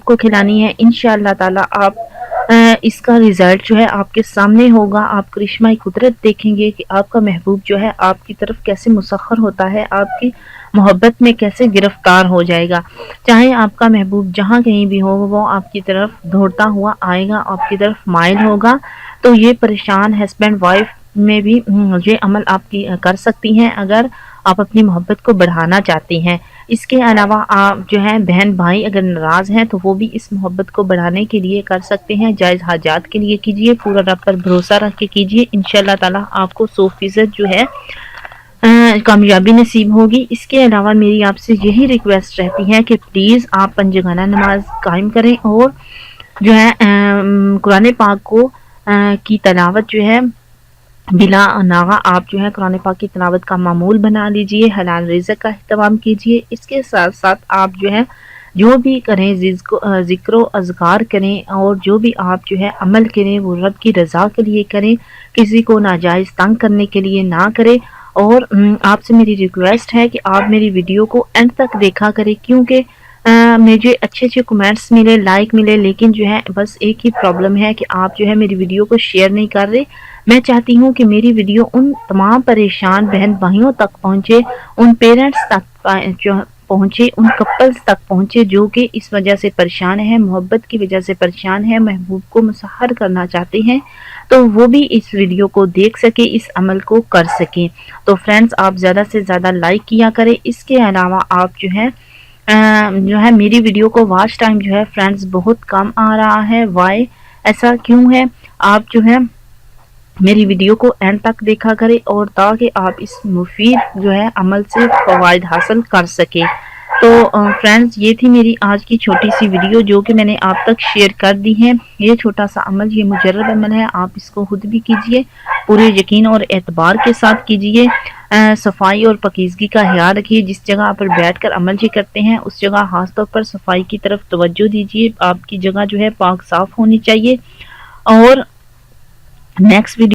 को खिलानी है। इंशाअल्लाह ताला आप इसका रिजल्ट जो है आपके सामने होगा। आप करिश्मा कुदरत देखेंगे कि आपका महबूब जो है आपकी तरफ कैसे मुसख्खर होता है, आपकी मोहब्बत में कैसे गिरफ्तार हो जाएगा। चाहे आपका महबूब जहाँ कहीं भी हो वो आपकी तरफ दौड़ता हुआ आएगा, आपकी तरफ माइल होगा। तो ये परेशान हस्बैंड वाइफ में भी ये अमल आप कर सकती हैं अगर आप अपनी मोहब्बत को बढ़ाना चाहती हैं। इसके अलावा आप जो है बहन भाई अगर नाराज़ हैं तो वो भी इस मोहब्बत को बढ़ाने के लिए कर सकते हैं। जायज़ हाजात के लिए कीजिए, पूरा रब पर भरोसा रख के कीजिए। इंशाअल्लाह ताला आपको 100% जो है कामयाबी नसीब होगी। इसके अलावा मेरी आपसे यही रिक्वेस्ट रहती है कि प्लीज़ आप पंजगाना नमाज कायम करें और जो है कुरान पाक को की तलावत जो है बिला नागा आप जो है कुरान पाक की तिलावत का मामूल बना लीजिए, हलाल रिज़्क का अहतमाम कीजिए। इसके साथ साथ आप जो है जो भी करें ज़िक्र अज़कार करें और जो भी आप जो है अमल करें वो रब की रज़ा के लिए करें, किसी को नाजायज़ तंग करने के लिए ना करें। और आपसे मेरी रिक्वेस्ट है कि आप मेरी वीडियो को एंड तक देखा करें, क्योंकि मुझे अच्छे कमेंट्स मिले, लाइक मिले, लेकिन जो है बस एक ही प्रॉब्लम है कि आप जो है मेरी वीडियो को शेयर नहीं कर रहे। मैं चाहती हूँ कि मेरी वीडियो उन तमाम परेशान बहन भाइयों तक पहुँचे, उन पेरेंट्स तक जो पहुँचे, उन कपल्स तक पहुँचे जो कि इस वजह से परेशान है, मोहब्बत की वजह से परेशान है, महबूब को मुसहर करना चाहते हैं, तो वो भी इस वीडियो को देख सके, इस अमल को कर सकें। तो फ्रेंड्स आप ज़्यादा से ज़्यादा लाइक किया करें। इसके अलावा आप जो है मेरी वीडियो को वॉच टाइम जो है फ्रेंड्स बहुत कम आ रहा है। वाई ऐसा क्यों है? आप जो है मेरी वीडियो को एंड तक देखा करें और ताकि आप इस मुफीद जो है अमल से फ़वाइद हासिल कर सके। तो फ्रेंड्स ये थी मेरी आज की छोटी सी वीडियो जो कि मैंने आप तक शेयर कर दी है। ये छोटा सा अमल, ये मुजर्रब अमल है, आप इसको खुद भी कीजिए, पूरे यकीन और एतबार के साथ कीजिए। सफाई और पकीज़गी का ख्याल रखिए। जिस जगह पर बैठकर अमल ये करते हैं उस जगह खास तौर पर सफाई की तरफ तवज्जो दीजिए। आपकी जगह जो है पाक साफ होनी चाहिए। और नेक्स्ट वीडियो